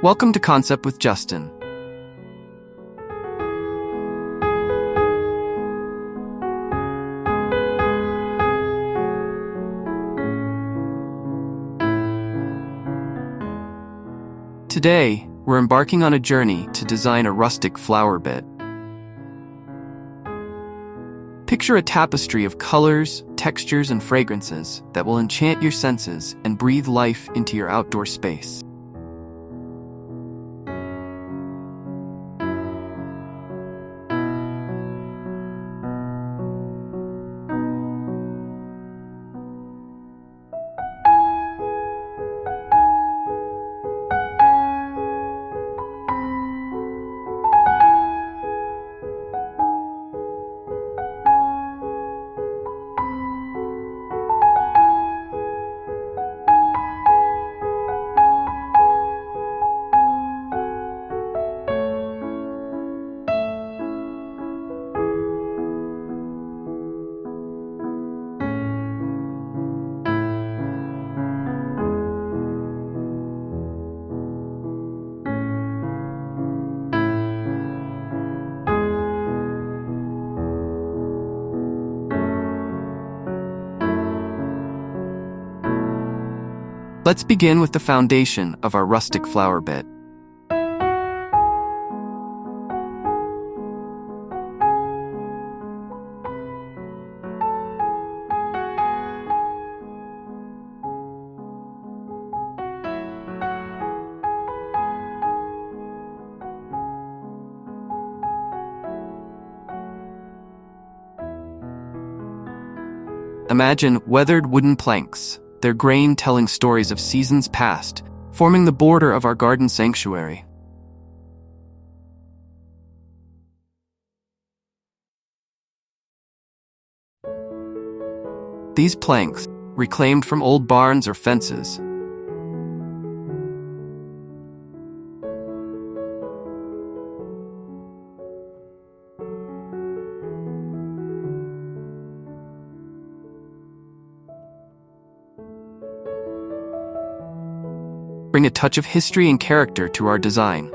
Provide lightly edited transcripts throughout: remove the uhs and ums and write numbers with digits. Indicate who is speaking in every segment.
Speaker 1: Welcome to Concept with Justin. Today, we're embarking on a journey to design a rustic flower bed. Picture a tapestry of colors, textures, and fragrances that will enchant your senses and breathe life into your outdoor space. Let's begin with the foundation of our rustic flower bed. Imagine weathered wooden planks, their grain telling stories of seasons past, forming the border of our garden sanctuary. These planks, reclaimed from old barns or fences, bring a touch of history and character to our design.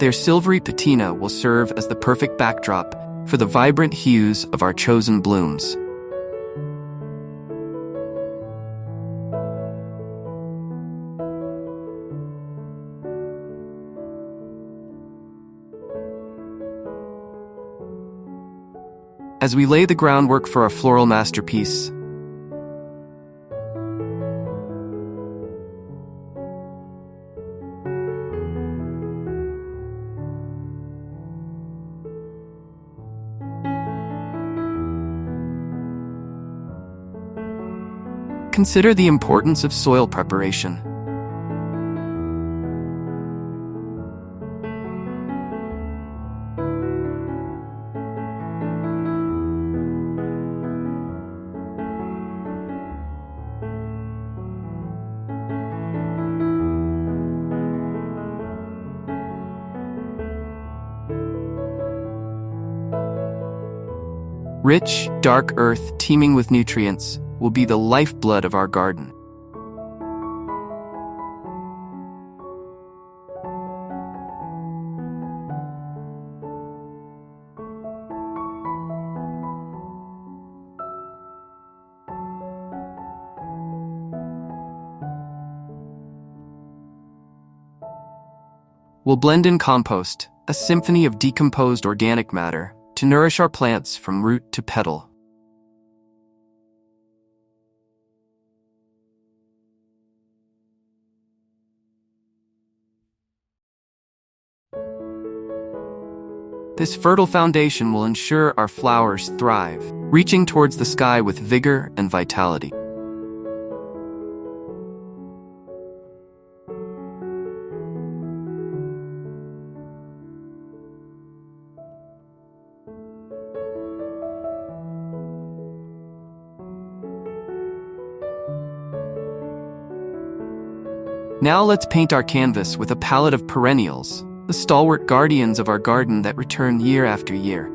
Speaker 1: Their silvery patina will serve as the perfect backdrop for the vibrant hues of our chosen blooms. As we lay the groundwork for our floral masterpiece, consider the importance of soil preparation. Rich, dark earth teeming with nutrients will be the lifeblood of our garden. We'll blend in compost, a symphony of decomposed organic matter, to nourish our plants from root to petal. This fertile foundation will ensure our flowers thrive, reaching towards the sky with vigor and vitality. Now let's paint our canvas with a palette of perennials, the stalwart guardians of our garden that return year after year.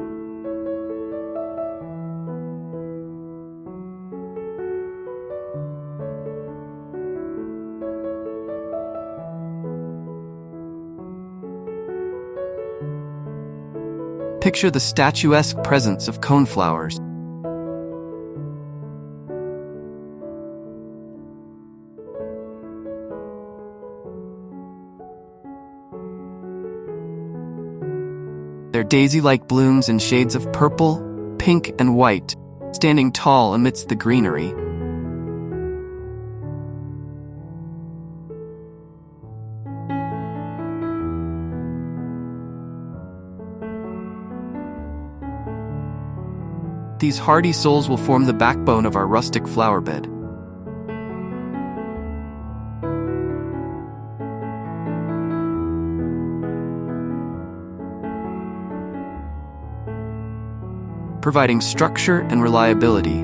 Speaker 1: Picture the statuesque presence of coneflowers. Their daisy-like blooms in shades of purple, pink, and white, standing tall amidst the greenery. These hardy souls will form the backbone of our rustic flower bed. Providing structure and reliability.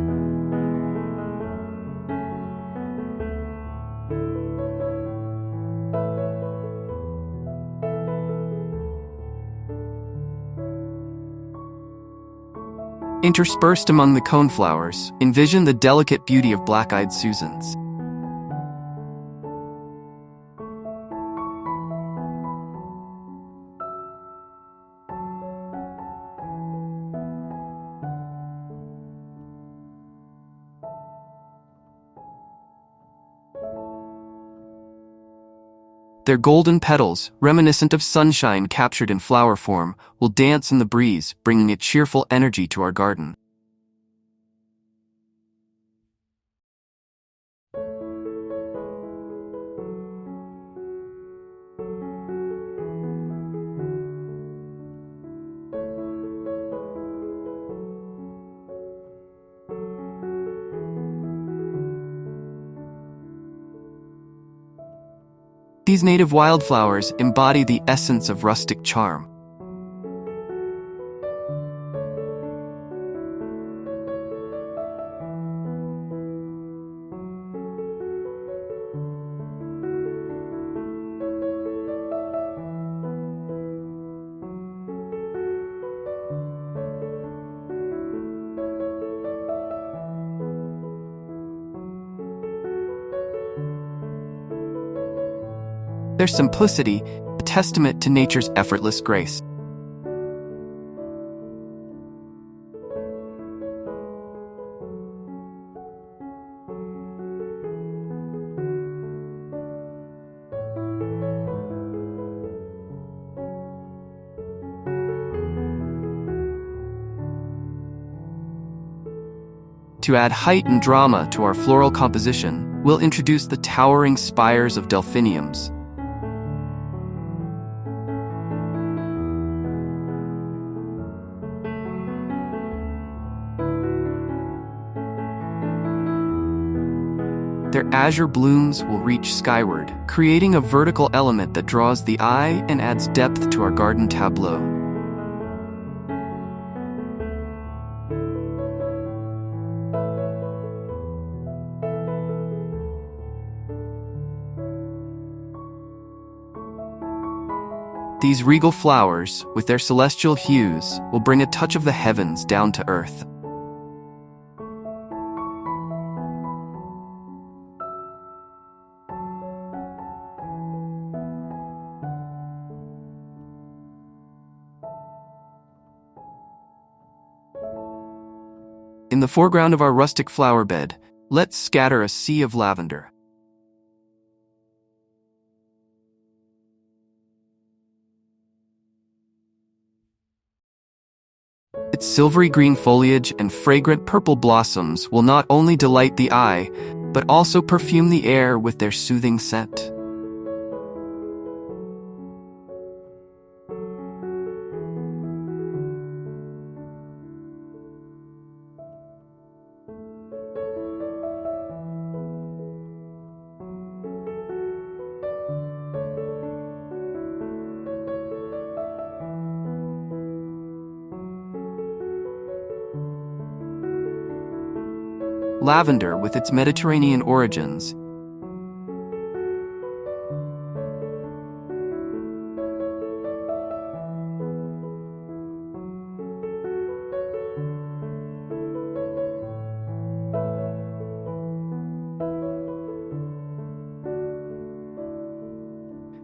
Speaker 1: Interspersed among the coneflowers, envision the delicate beauty of black-eyed Susans. Their golden petals, reminiscent of sunshine captured in flower form, will dance in the breeze, bringing a cheerful energy to our garden. These native wildflowers embody the essence of rustic charm. Their simplicity, a testament to nature's effortless grace. To add height and drama to our floral composition, we'll introduce the towering spires of delphiniums. Their azure blooms will reach skyward, creating a vertical element that draws the eye and adds depth to our garden tableau. These regal flowers, with their celestial hues, will bring a touch of the heavens down to earth. In the foreground of our rustic flower bed, let's scatter a sea of lavender. Its silvery green foliage and fragrant purple blossoms will not only delight the eye, but also perfume the air with their soothing scent. Lavender, with its Mediterranean origins,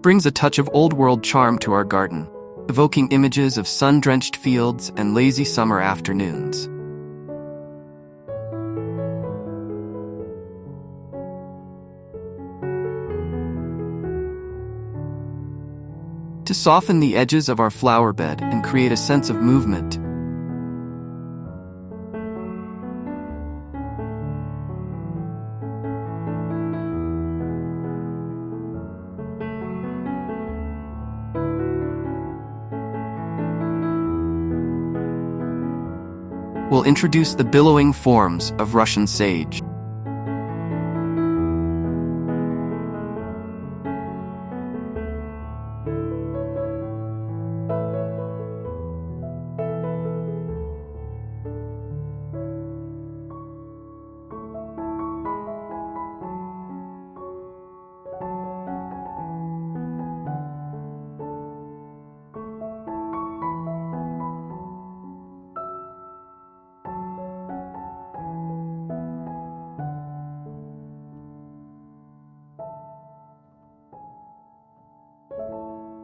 Speaker 1: brings a touch of old-world charm to our garden, evoking images of sun-drenched fields and lazy summer afternoons. To soften the edges of our flower bed and create a sense of movement, we'll introduce the billowing forms of Russian sage.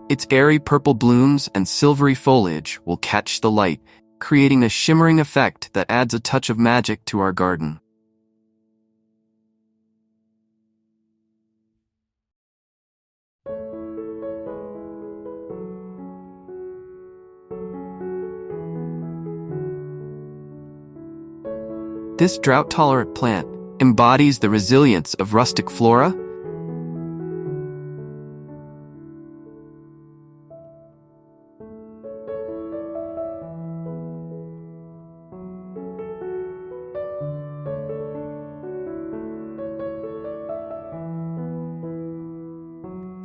Speaker 1: Its airy purple blooms and silvery foliage will catch the light, creating a shimmering effect that adds a touch of magic to our garden. This drought-tolerant plant embodies the resilience of rustic flora.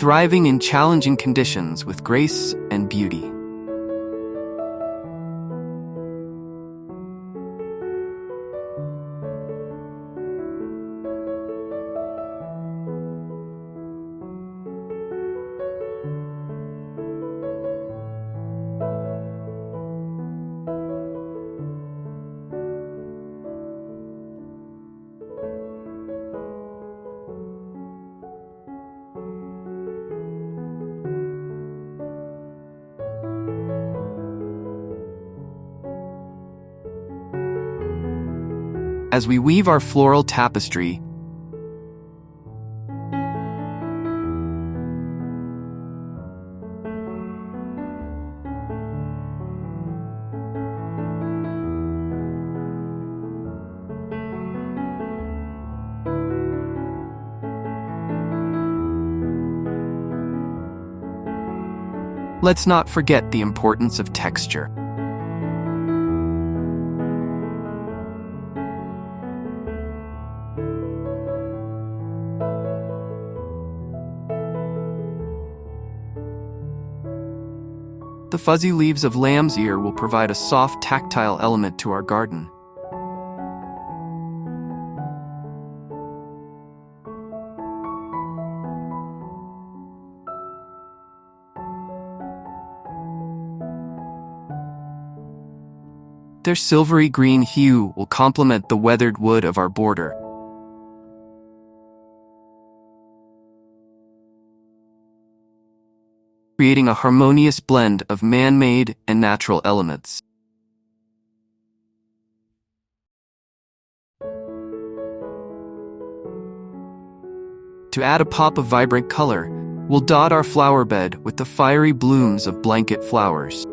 Speaker 1: Thriving in challenging conditions with grace and beauty. As we weave our floral tapestry, let's not forget the importance of texture. The fuzzy leaves of lamb's ear will provide a soft, tactile element to our garden. Their silvery green hue will complement the weathered wood of our border. Creating a harmonious blend of man-made and natural elements. To add a pop of vibrant color, we'll dot our flower bed with the fiery blooms of blanket flowers.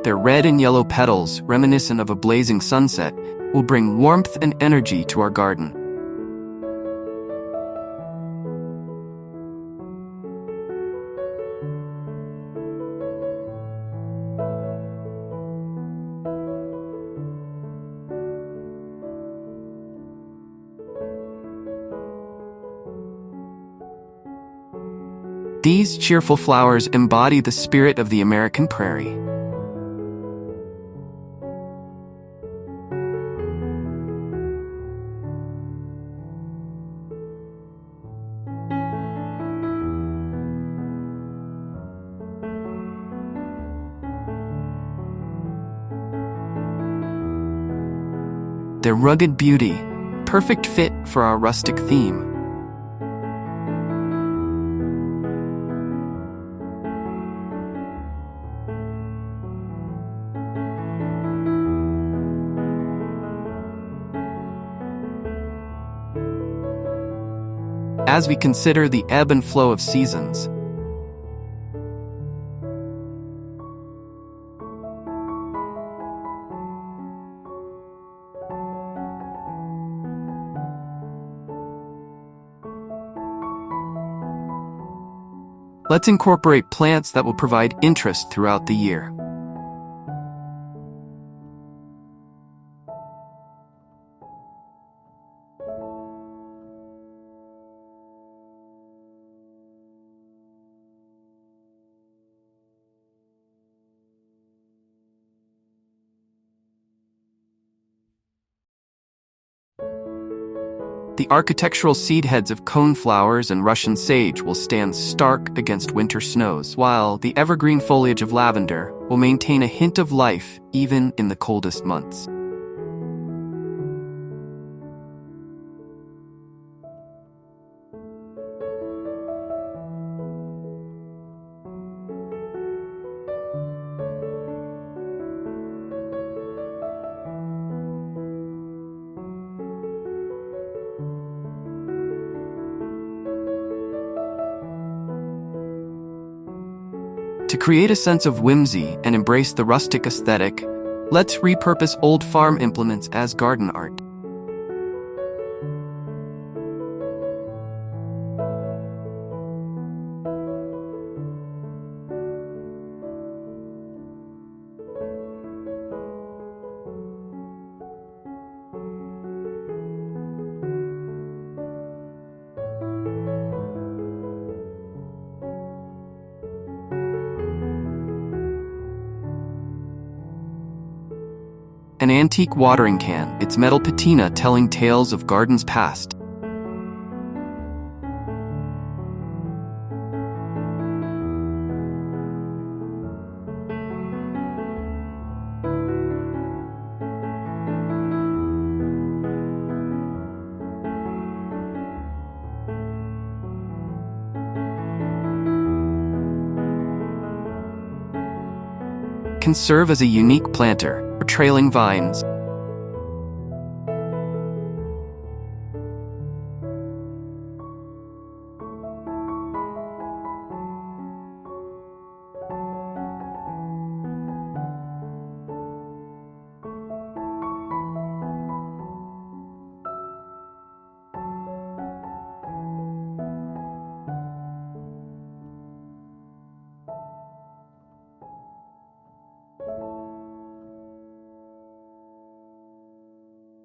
Speaker 1: Their red and yellow petals, reminiscent of a blazing sunset, will bring warmth and energy to our garden. These cheerful flowers embody the spirit of the American prairie. their rugged beauty, perfect fit for our rustic theme. As we consider the ebb and flow of seasons, let's incorporate plants that will provide interest throughout the year. The architectural seed heads of coneflowers and Russian sage will stand stark against winter snows, while the evergreen foliage of lavender will maintain a hint of life even in the coldest months. To create a sense of whimsy and embrace the rustic aesthetic, let's repurpose old farm implements as garden art. An antique watering can, its metal patina telling tales of gardens past. Can serve as a unique planter or trailing vines.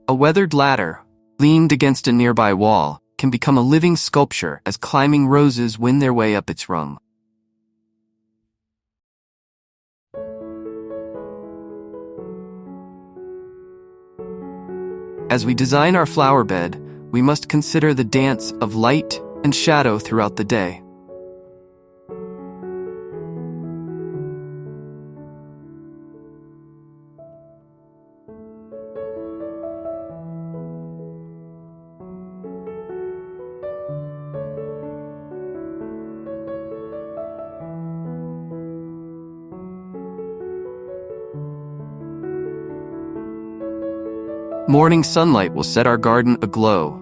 Speaker 1: A weathered ladder, leaned against a nearby wall, can become a living sculpture as climbing roses win their way up its rung. As we design our flower bed, we must consider the dance of light and shadow throughout the day. Morning sunlight will set our garden aglow.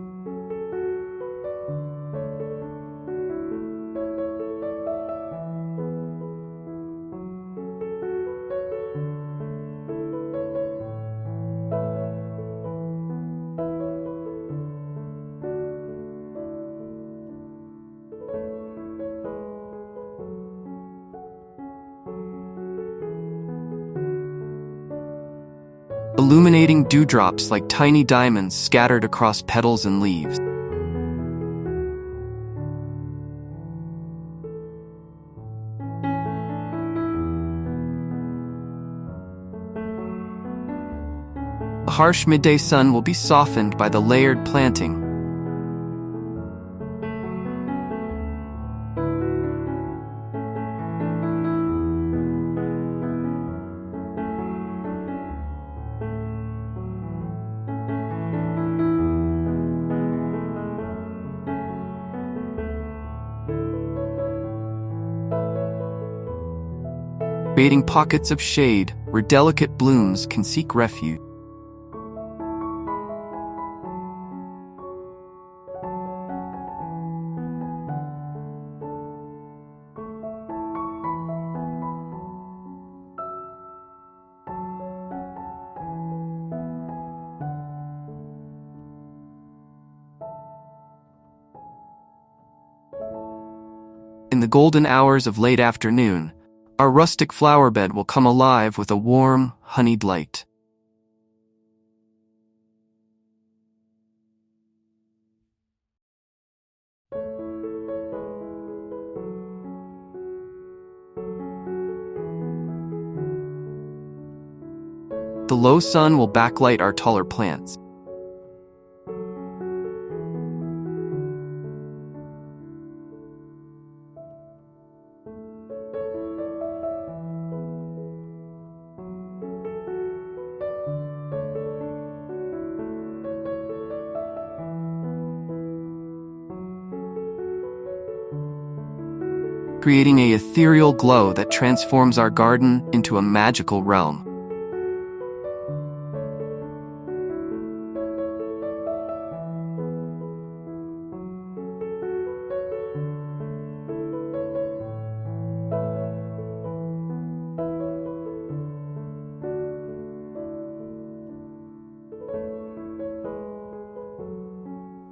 Speaker 1: Illuminating dewdrops like tiny diamonds scattered across petals and leaves. The harsh midday sun will be softened by the layered planting. creating pockets of shade where delicate blooms can seek refuge. In the golden hours of late afternoon, our rustic flower bed will come alive with a warm, honeyed light. The low sun will backlight our taller plants. Creating an ethereal glow that transforms our garden into a magical realm.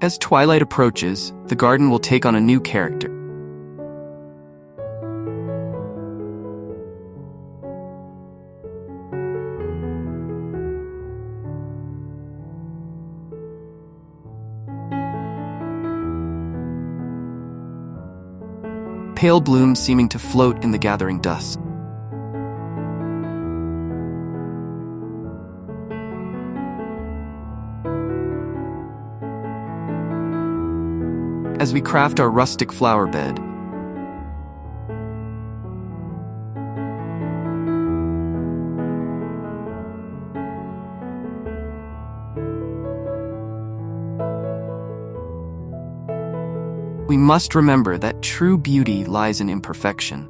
Speaker 1: As twilight approaches, the garden will take on a new character. Pale blooms seeming to float in the gathering dusk. As we craft our rustic flower bed, we must remember that true beauty lies in imperfection.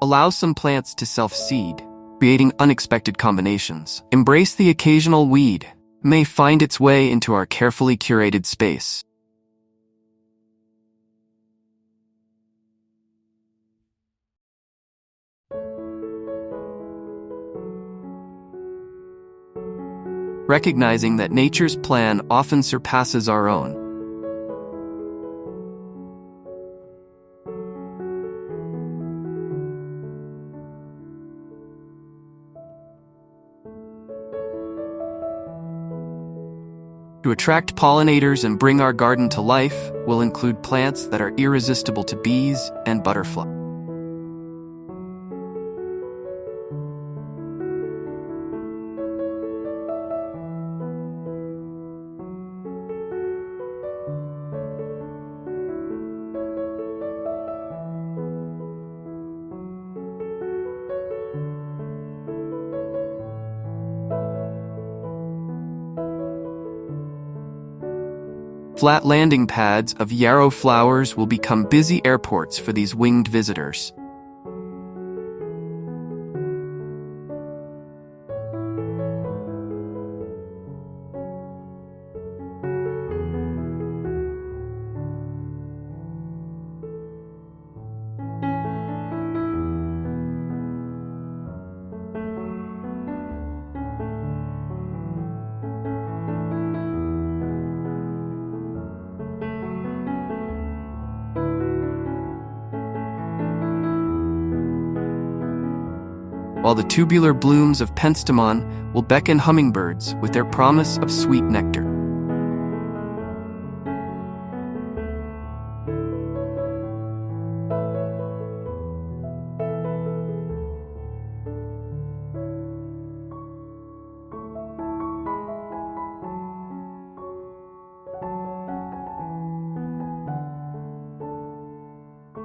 Speaker 1: Allow some plants to self-seed, creating unexpected combinations. Embrace the occasional weed, may find its way into our carefully curated space. Recognizing that nature's plan often surpasses our own. To attract pollinators and bring our garden to life, we'll include plants that are irresistible to bees and butterflies. Flat landing pads of yarrow flowers will become busy airports for these winged visitors. While the tubular blooms of penstemon will beckon hummingbirds with their promise of sweet nectar.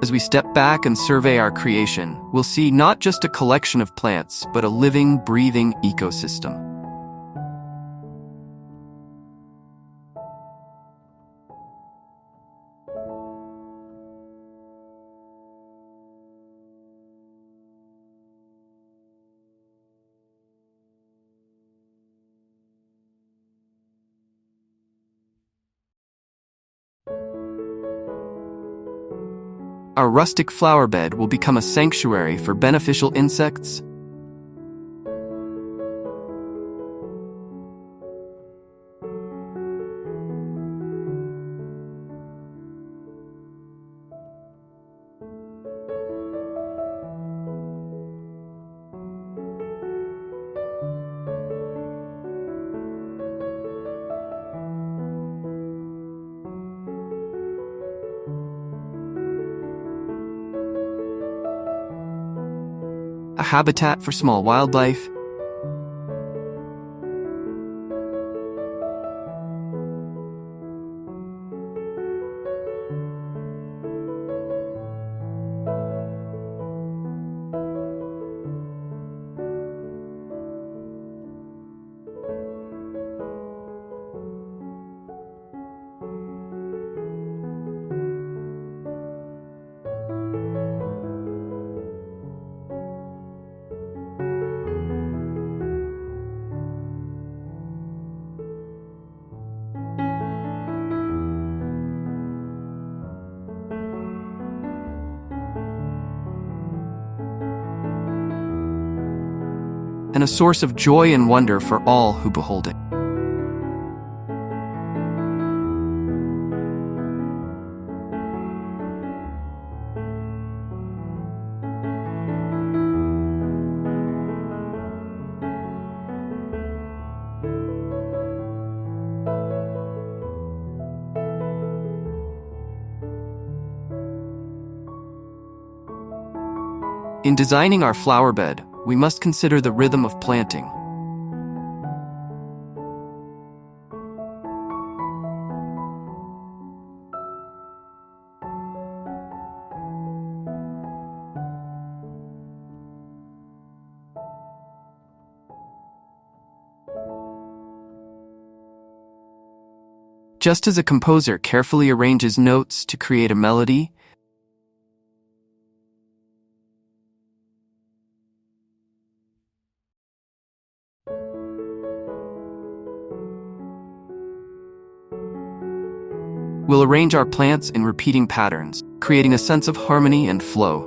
Speaker 1: As we step back and survey our creation, we'll see not just a collection of plants, but a living, breathing ecosystem. Our rustic flower bed will become a sanctuary for beneficial insects, a habitat for small wildlife, and a source of joy and wonder for all who behold it. In designing our flower bed, we must consider the rhythm of planting. Just as a composer carefully arranges notes to create a melody, we'll arrange our plants in repeating patterns, creating a sense of harmony and flow.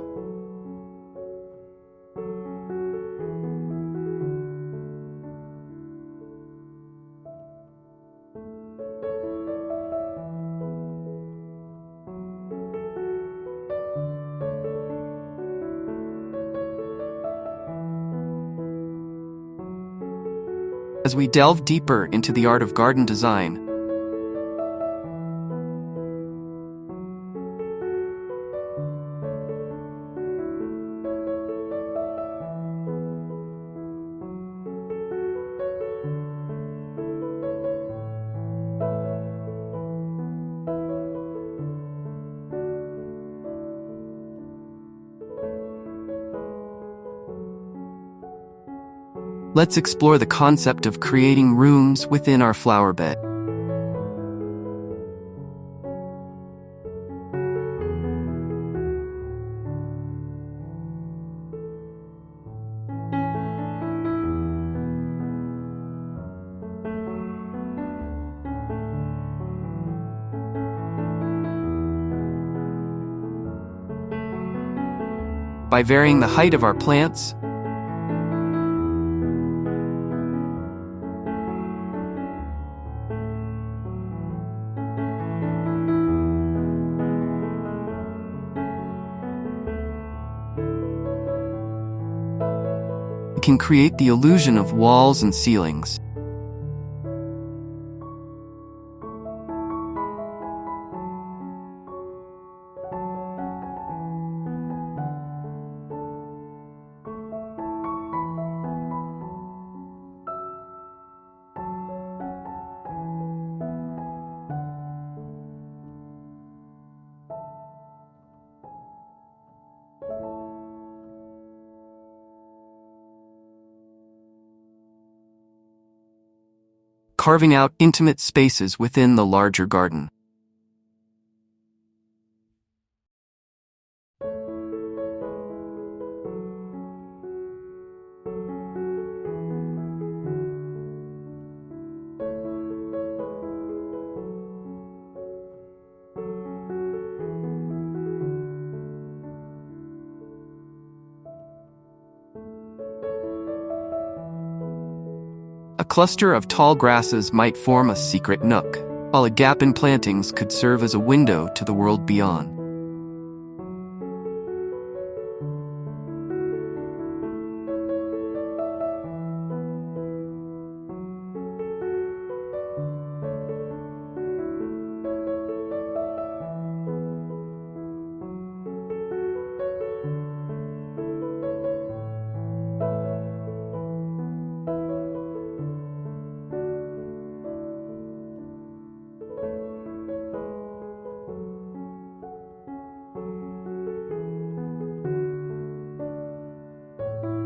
Speaker 1: As we delve deeper into the art of garden design, let's explore the concept of creating rooms within our flower bed. By varying the height of our plants, we can create the illusion of walls and ceilings. carving out intimate spaces within the larger garden. A cluster of tall grasses might form a secret nook, while a gap in plantings could serve as a window to the world beyond.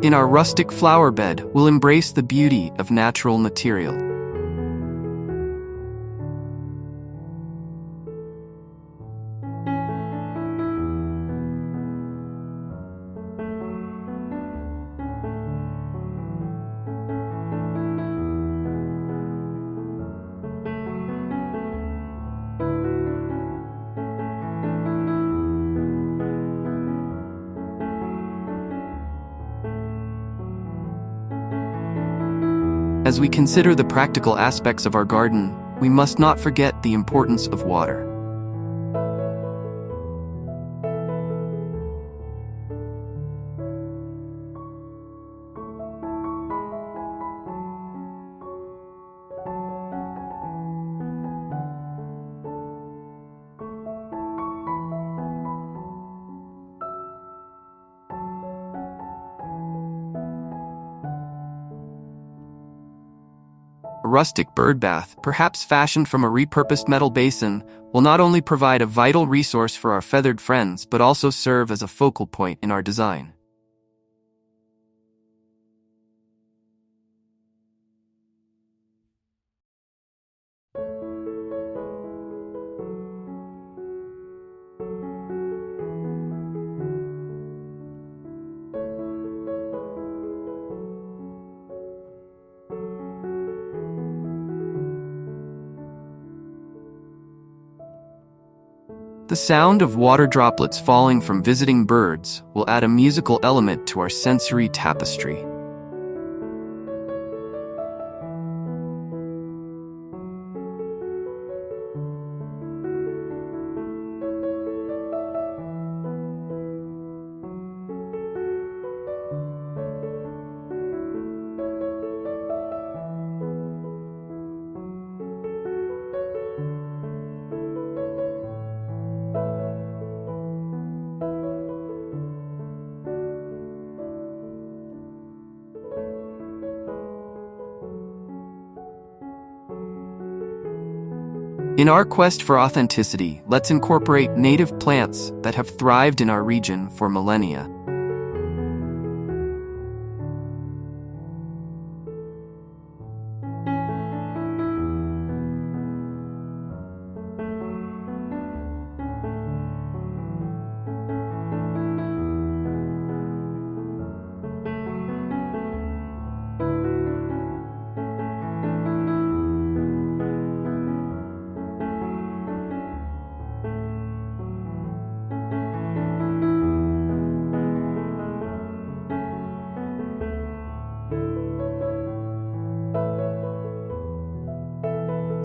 Speaker 1: In our rustic flower bed, we'll embrace the beauty of natural material. As we consider the practical aspects of our garden, we must not forget the importance of water. A rustic bird bath, perhaps fashioned from a repurposed metal basin, will not only provide a vital resource for our feathered friends, but also serve as a focal point in our design. The sound of water droplets falling from visiting birds will add a musical element to our sensory tapestry. In our quest for authenticity, let's incorporate native plants that have thrived in our region for millennia.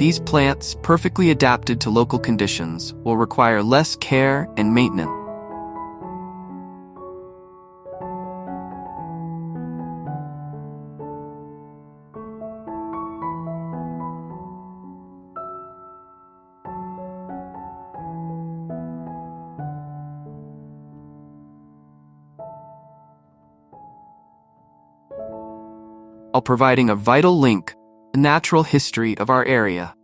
Speaker 1: These plants, perfectly adapted to local conditions, will require less care and maintenance. While providing a vital link, the natural history of our area.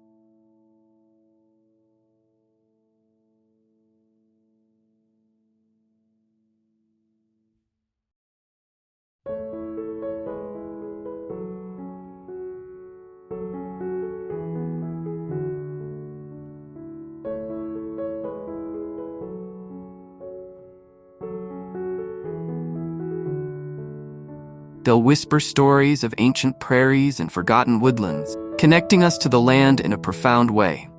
Speaker 1: They'll whisper stories of ancient prairies and forgotten woodlands, connecting us to the land in a profound way.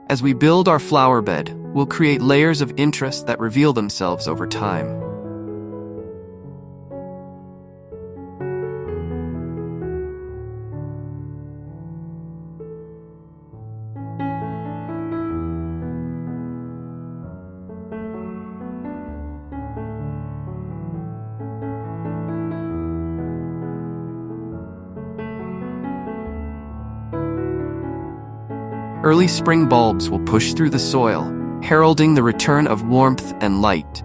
Speaker 1: As we build our flower bed, we'll create layers of interest that reveal themselves over time. Early spring bulbs will push through the soil, heralding the return of warmth and light.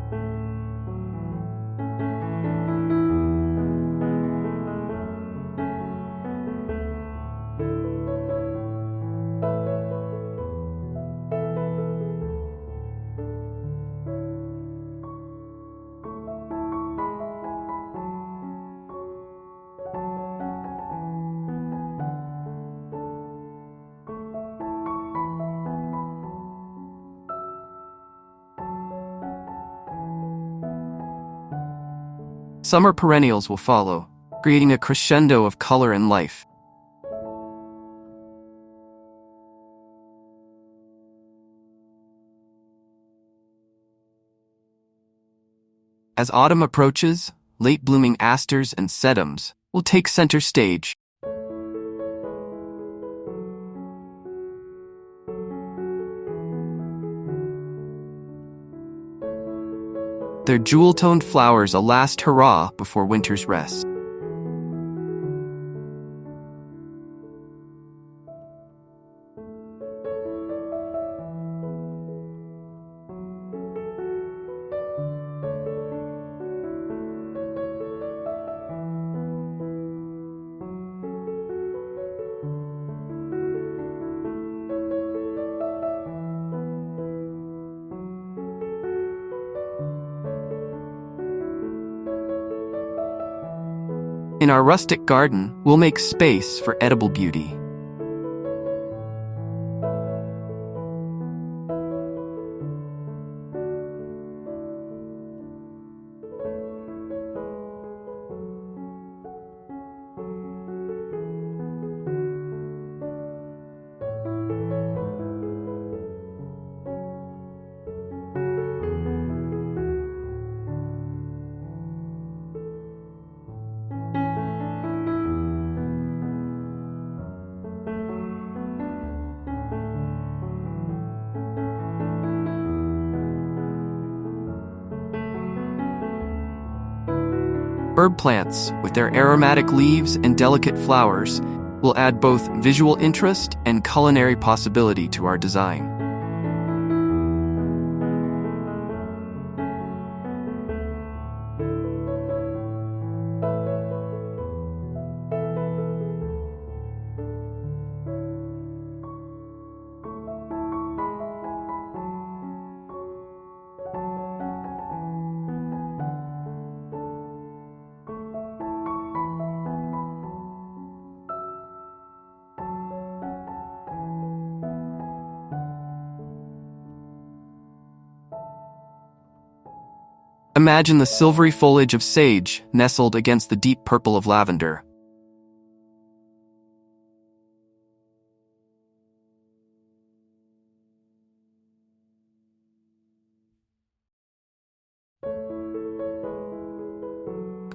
Speaker 1: Summer perennials will follow, creating a crescendo of color and life. As autumn approaches, late-blooming asters and sedums will take center stage. Their jewel-toned flowers a last hurrah before winter's rest. In our rustic garden, we'll make space for edible beauty. Herb plants, with their aromatic leaves and delicate flowers, will add both visual interest and culinary possibility to our design. Imagine the silvery foliage of sage nestled against the deep purple of lavender.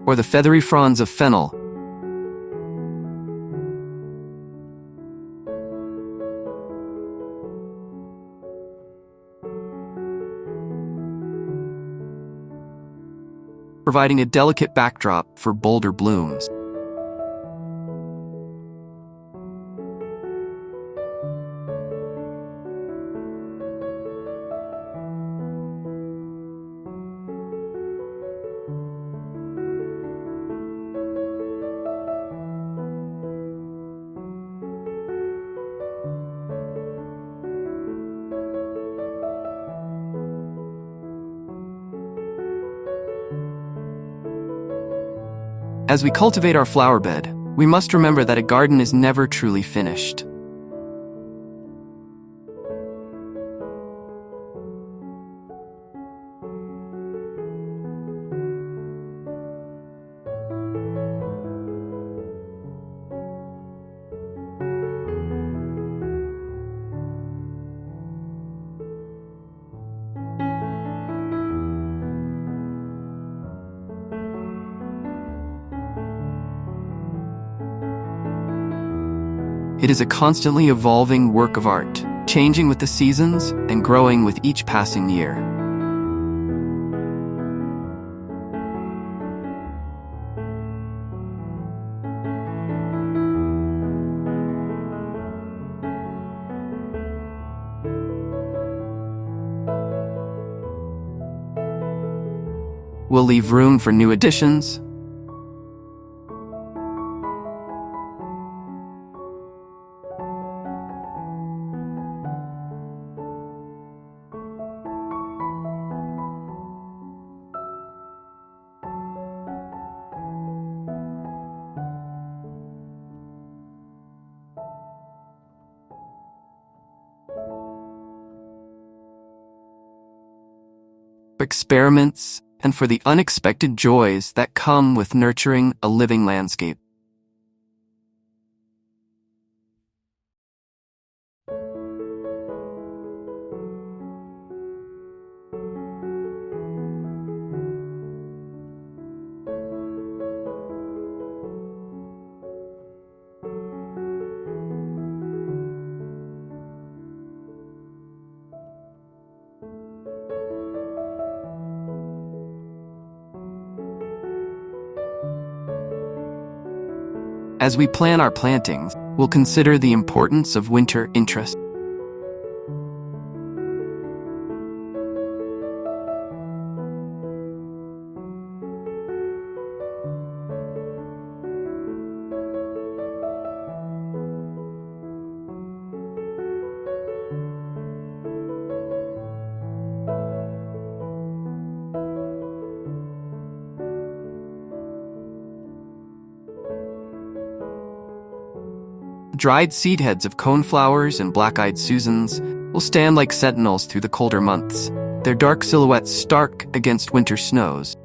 Speaker 1: Or the feathery fronds of fennel, providing a delicate backdrop for bolder blooms. As we cultivate our flower bed, we must remember that a garden is never truly finished. It is a constantly evolving work of art, changing with the seasons and growing with each passing year. We'll leave room for new additions. Experiments, and for the unexpected joys that come with nurturing a living landscape. As we plan our plantings, we'll consider the importance of winter interest. Dried seed heads of coneflowers and black-eyed Susans will stand like sentinels through the colder months, their dark silhouettes stark against winter snows.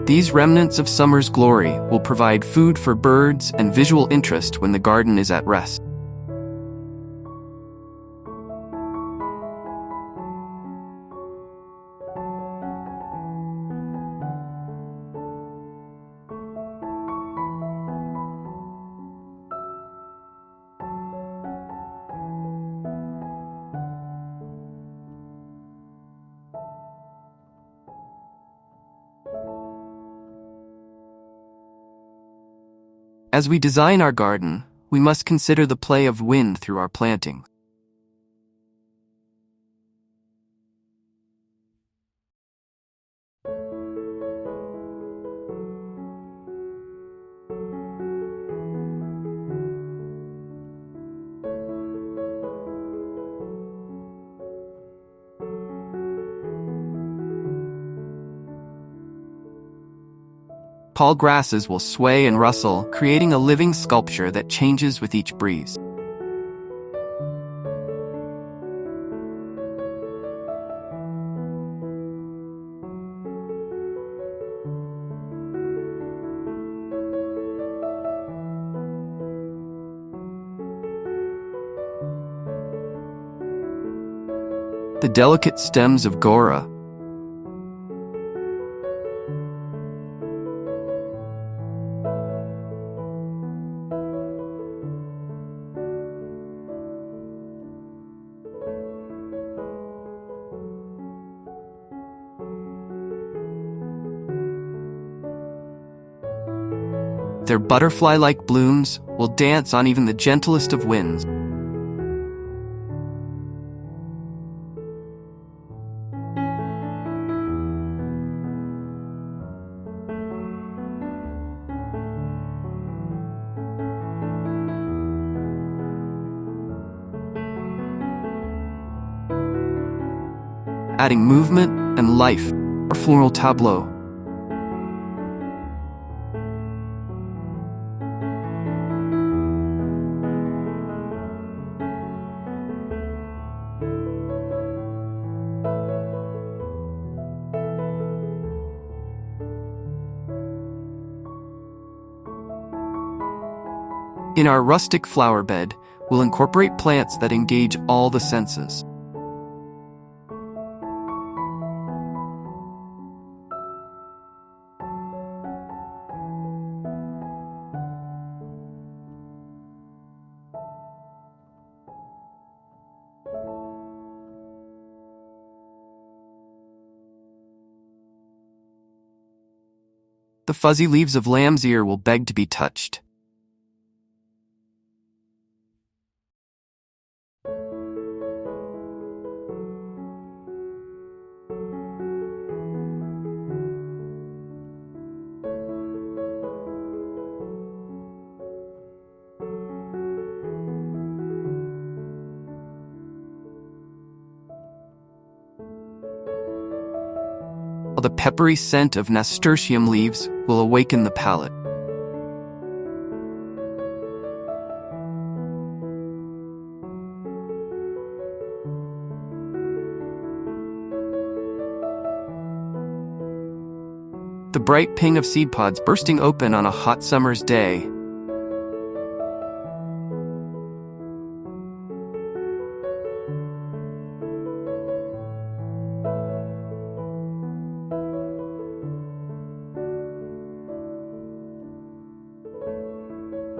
Speaker 1: These remnants of summer's glory will provide food for birds and visual interest when the garden is at rest. As we design our garden, we must consider the play of wind through our planting. Tall grasses will sway and rustle, creating a living sculpture that changes with each breeze. The delicate stems of Gora, Their butterfly-like blooms will dance on even the gentlest of winds. Adding movement and life to our floral tableau. In our rustic flower bed, we'll incorporate plants that engage all the senses. The fuzzy leaves of lamb's ear will beg to be touched. While the peppery scent of nasturtium leaves will awaken the palate. The bright ping of seed pods bursting open on a hot summer's day.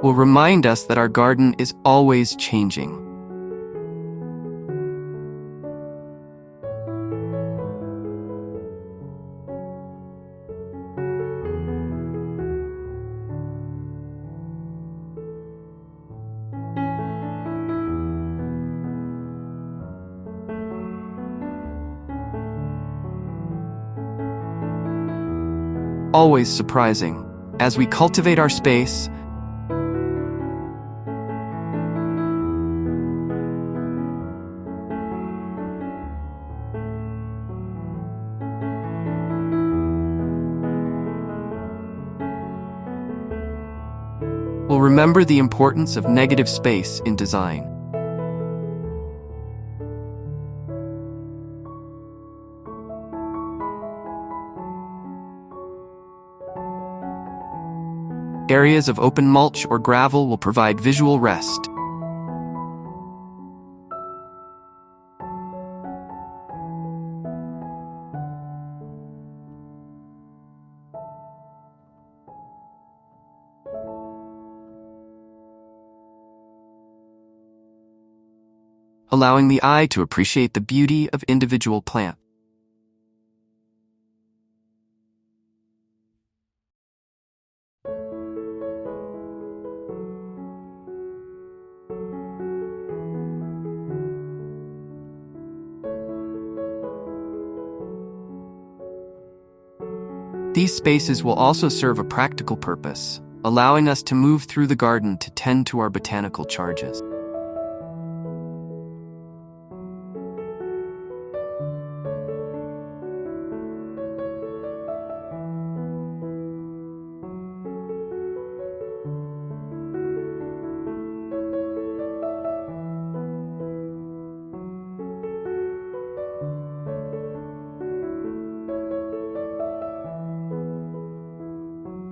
Speaker 1: Will remind us that our garden is always changing. Always surprising. As we cultivate our space, we'll remember the importance of negative space in design. Areas of open mulch or gravel will provide visual rest. Allowing the eye to appreciate the beauty of individual plants. These spaces will also serve a practical purpose, allowing us to move through the garden to tend to our botanical charges.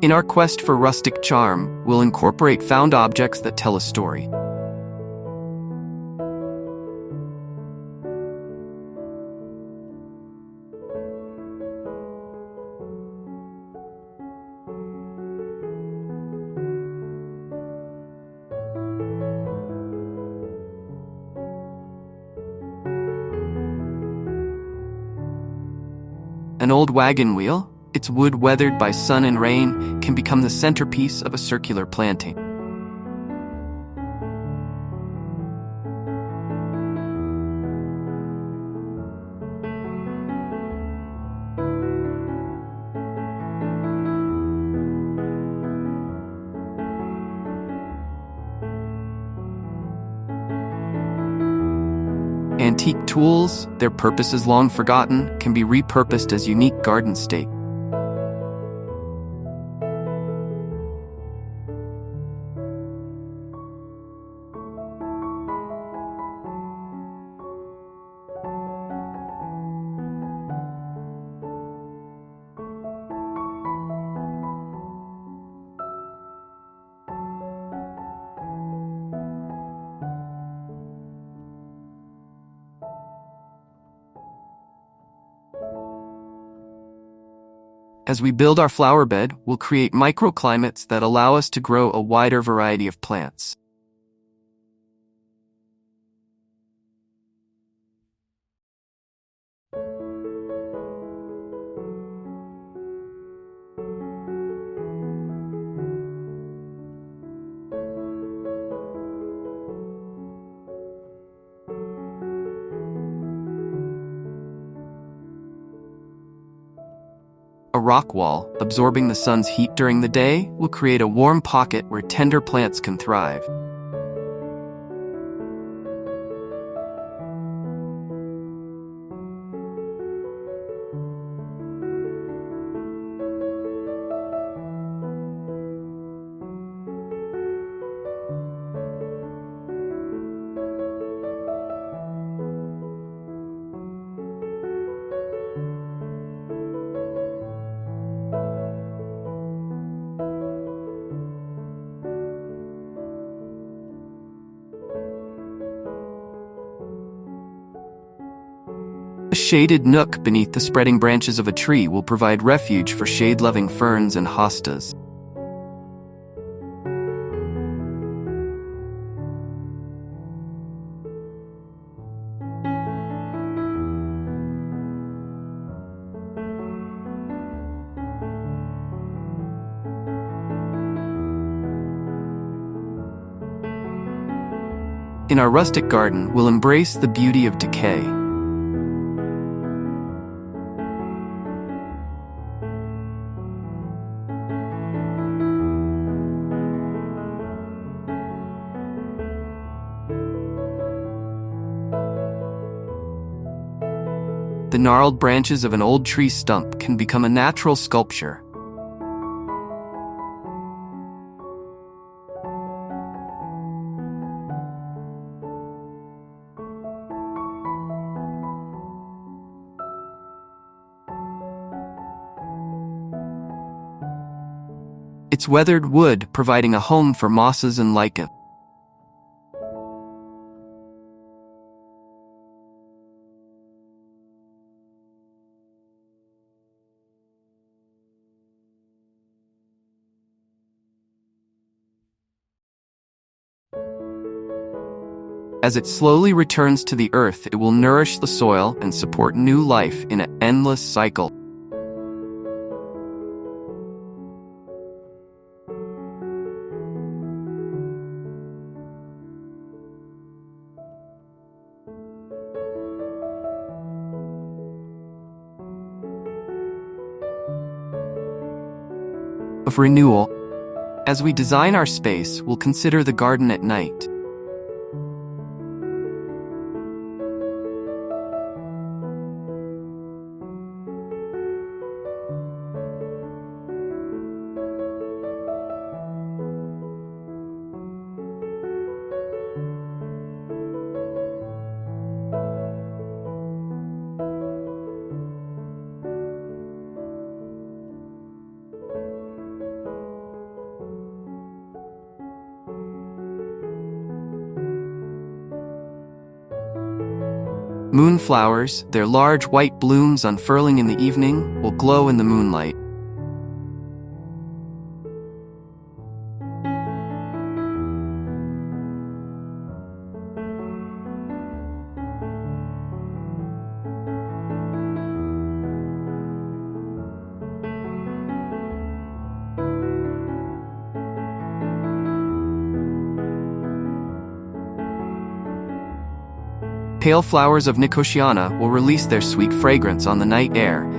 Speaker 1: In our quest for rustic charm, we'll incorporate found objects that tell a story. An old wagon wheel? Its wood, weathered by sun and rain, can become the centerpiece of a circular planting. Antique tools, their purposes long forgotten, can be repurposed as unique garden stakes. As we build our flower bed, we'll create microclimates that allow us to grow a wider variety of plants. A rock wall, absorbing the sun's heat during the day, will create a warm pocket where tender plants can thrive. A shaded nook beneath the spreading branches of a tree will provide refuge for shade-loving ferns and hostas. In our rustic garden, we'll embrace the beauty of decay. The gnarled branches of an old tree stump can become a natural sculpture. Its weathered wood providing a home for mosses and lichen. As it slowly returns to the earth, it will nourish the soil and support new life in an endless cycle. Of renewal, as we design our space, we'll consider the garden at night. Moonflowers, their large white blooms unfurling in the evening, will glow in the moonlight. pale flowers of Nicotiana will release their sweet fragrance on the night air.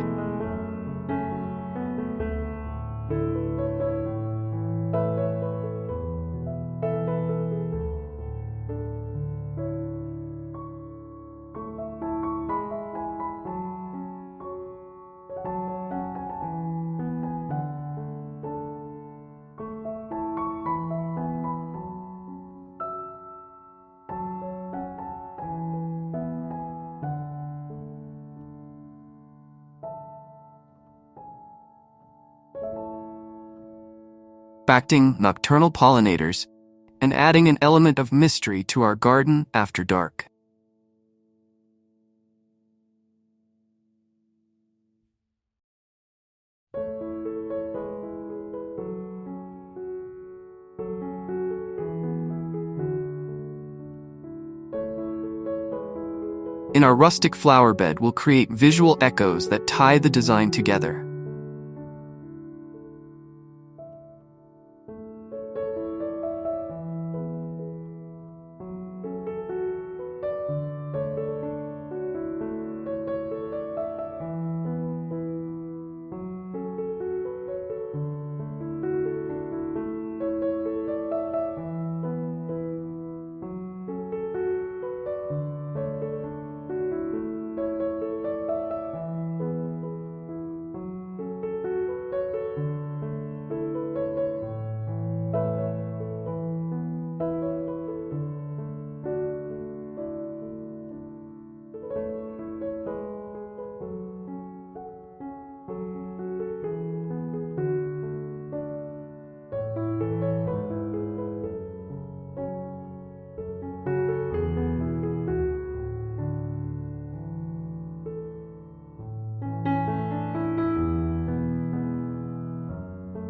Speaker 1: Attracting nocturnal pollinators and adding an element of mystery to our garden after dark. In our rustic flower bed, we'll create visual echoes that tie the design together.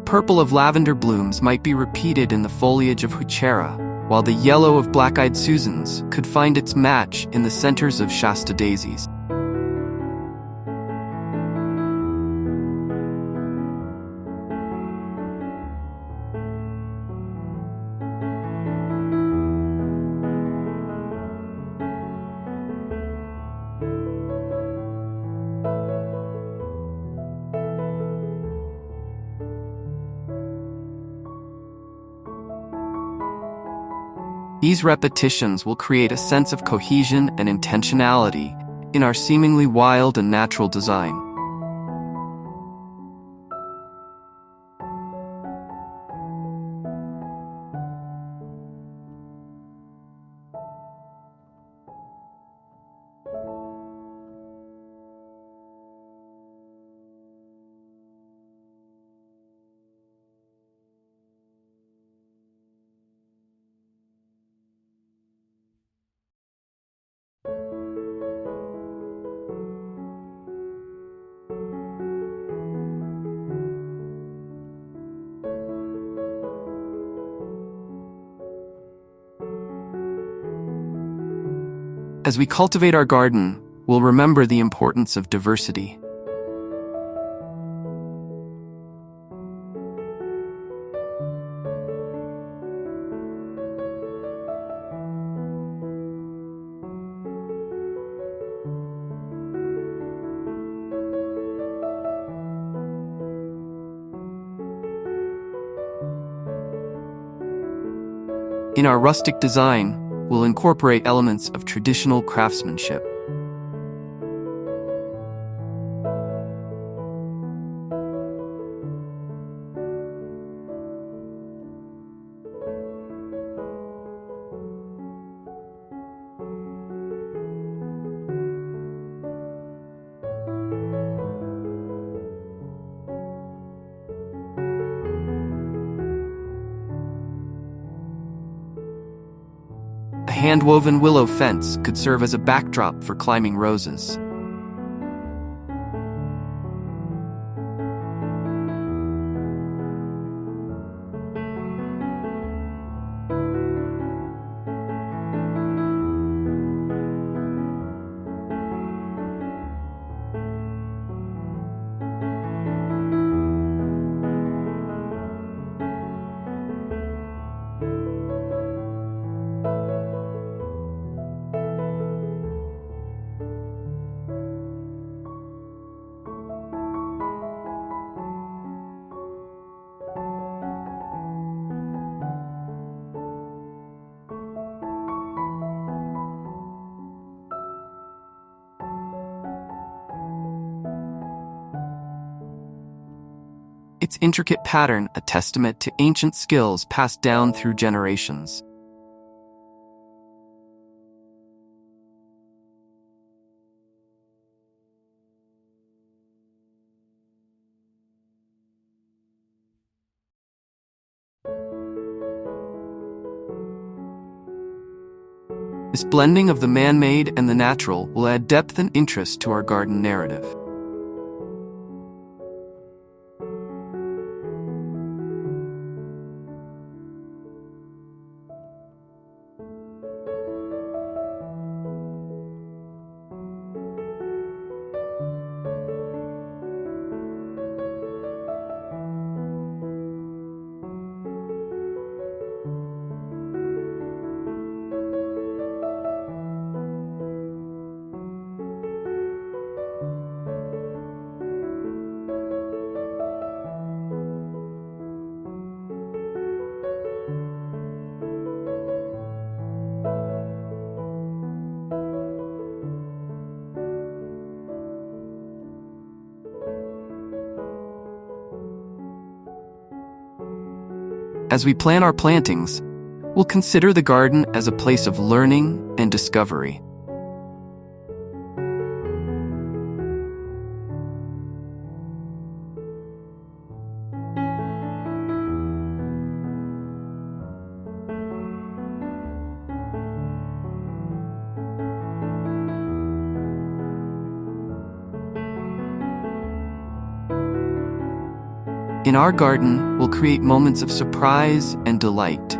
Speaker 1: Purple of lavender blooms might be repeated in the foliage of Huchera, while the yellow of black-eyed Susans could find its match in the centers of Shasta daisies. These repetitions will create a sense of cohesion and intentionality in our seemingly wild and natural design. As we cultivate our garden, we'll remember the importance of diversity. In our rustic design, we'll incorporate elements of traditional craftsmanship. A hand-woven willow fence could serve as a backdrop for climbing roses. its intricate pattern a testament to ancient skills passed down through generations. This blending of the man-made and the natural will add depth and interest to our garden narrative. As we plan our plantings, we'll consider the garden as a place of learning and discovery. In our garden, we'll create moments of surprise and delight.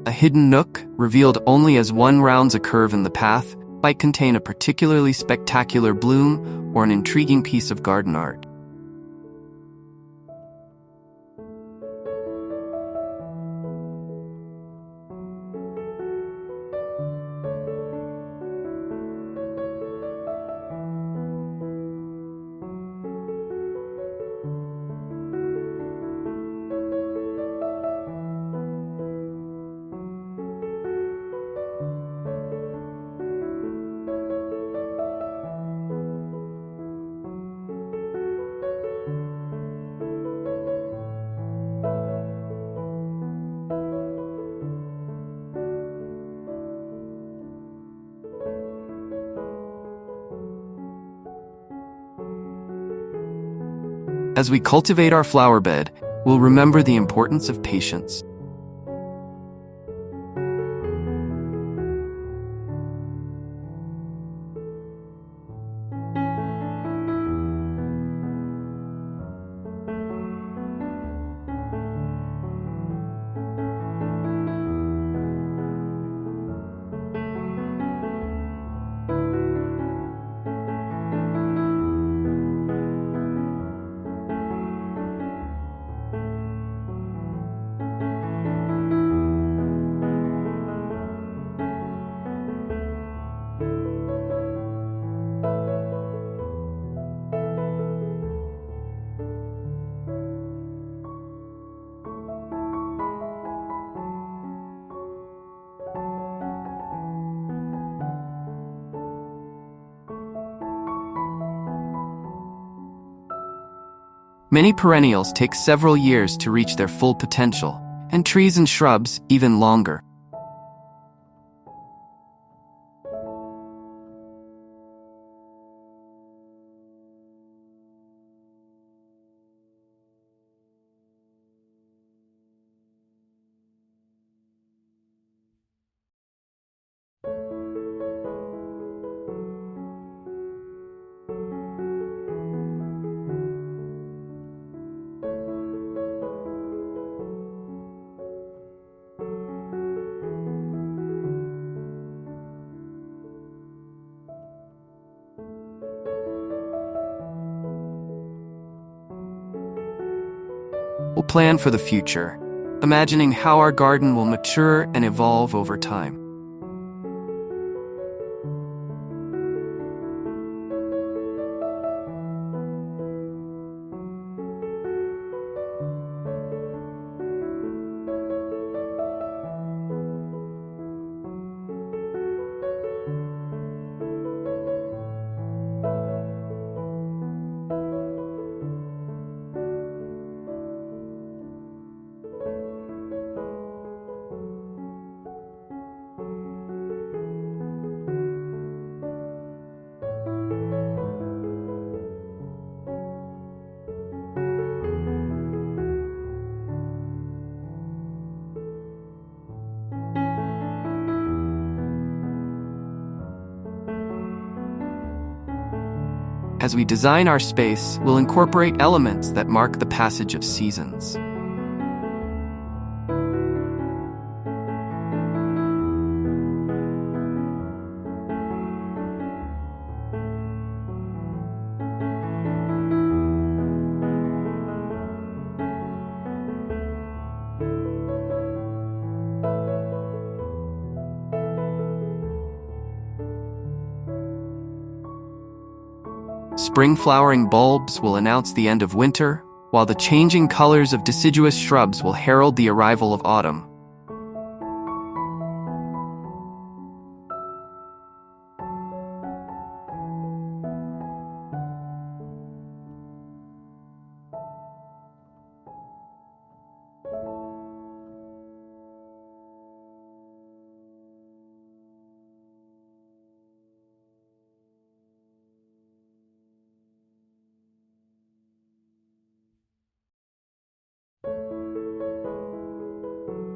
Speaker 1: A hidden nook, revealed only as one rounds a curve in the path, might contain a particularly spectacular bloom or an intriguing piece of garden art. As we cultivate our flower bed, we'll remember the importance of patience. Many perennials take several years to reach their full potential, and trees and shrubs even longer. we'll plan for the future, imagining how our garden will mature and evolve over time. As we design our space, we'll incorporate elements that mark the passage of seasons. Spring flowering bulbs will announce the end of winter, while the changing colors of deciduous shrubs will herald the arrival of autumn.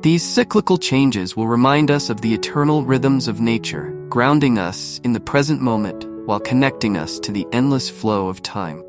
Speaker 1: These cyclical changes will remind us of the eternal rhythms of nature, grounding us in the present moment while connecting us to the endless flow of time.